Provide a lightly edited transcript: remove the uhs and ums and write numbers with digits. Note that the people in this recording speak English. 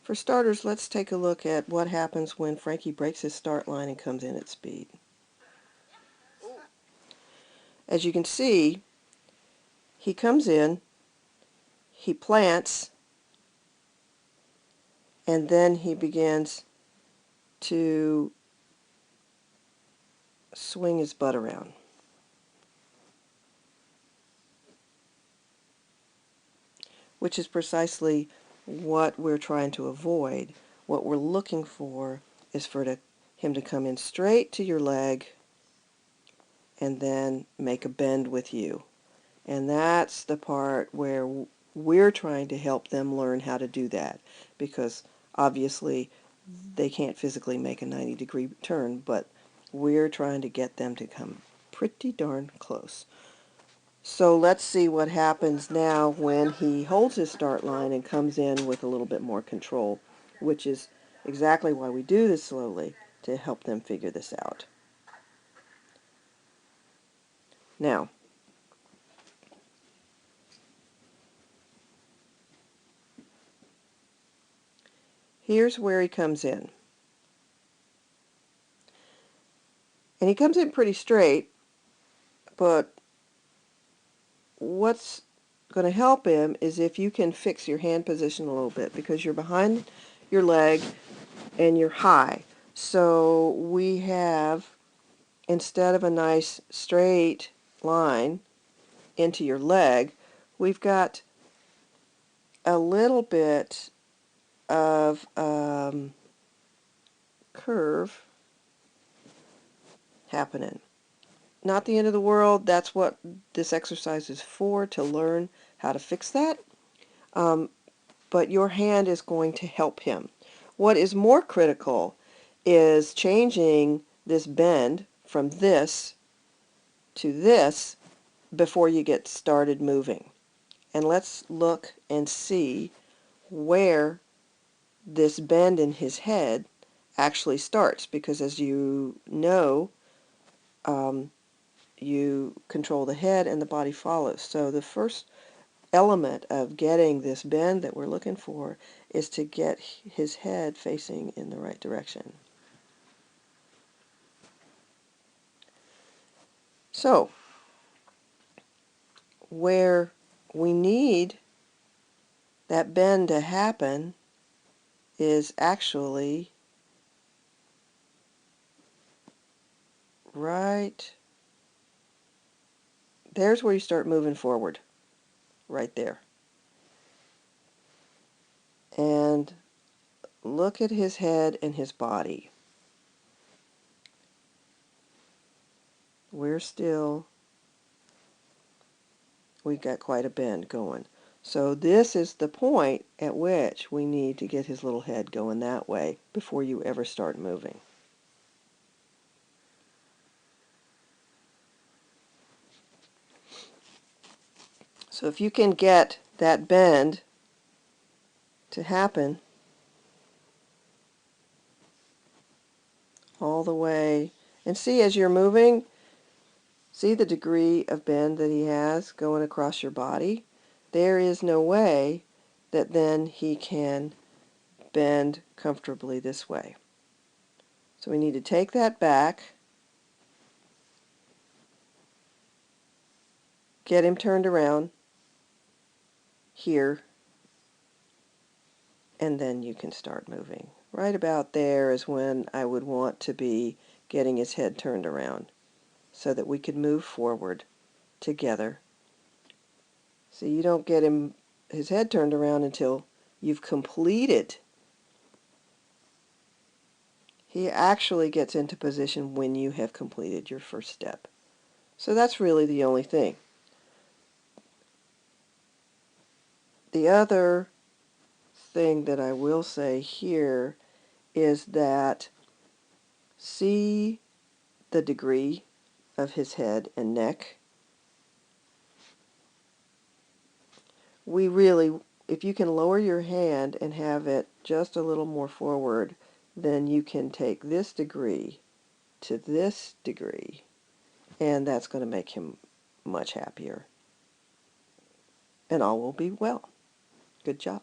For starters, let's take a look at what happens when Frankie breaks his start line and comes in at speed. As you can see, he comes in, he plants, and then he begins to swing his butt around. Which is precisely what we're trying to avoid. What we're looking for is for him to come in straight to your leg and then make a bend with you. And that's the part where we're trying to help them learn how to do that, because obviously they can't physically make a 90-degree turn, but we're trying to get them to come pretty darn close. So let's see what happens now when he holds his start line and comes in with a little bit more control, which is exactly why we do this slowly, to help them figure this out. Now, here's where he comes in. And he comes in pretty straight, but what's going to help him is if you can fix your hand position a little bit, because you're behind your leg and you're high. So we have, instead of a nice straight line into your leg, we've got a little bit of curve happening. Not the end of the world. That's what this exercise is for, to learn how to fix that. But your hand is going to help him. What is more critical is changing this bend from this to this before you get started moving. And let's look and see where this bend in his head actually starts, because as you know, you control the head and the body follows. So the first element of getting this bend that we're looking for is to get his head facing in the right direction. So where we need that bend to happen is actually right there's where you start moving forward, right there. And look at his head and his body. We've got quite a bend going. So this is the point at which we need to get his little head going that way before you ever start moving. So if you can get that bend to happen all the way, and see as you're moving, see the degree of bend that he has going across your body? There is no way that then he can bend comfortably this way. So we need to take that back, get him turned around here, and then you can start moving. Right about there is when I would want to be getting his head turned around so that we could move forward together. So you don't get his head turned around until you've completed. He actually gets into position when you have completed your first step. So that's really the only thing. The other thing that I will say here is that see the degree of his head and neck. We really, if you can lower your hand and have it just a little more forward, then you can take this degree to this degree, and that's going to make him much happier. And all will be well. Good job.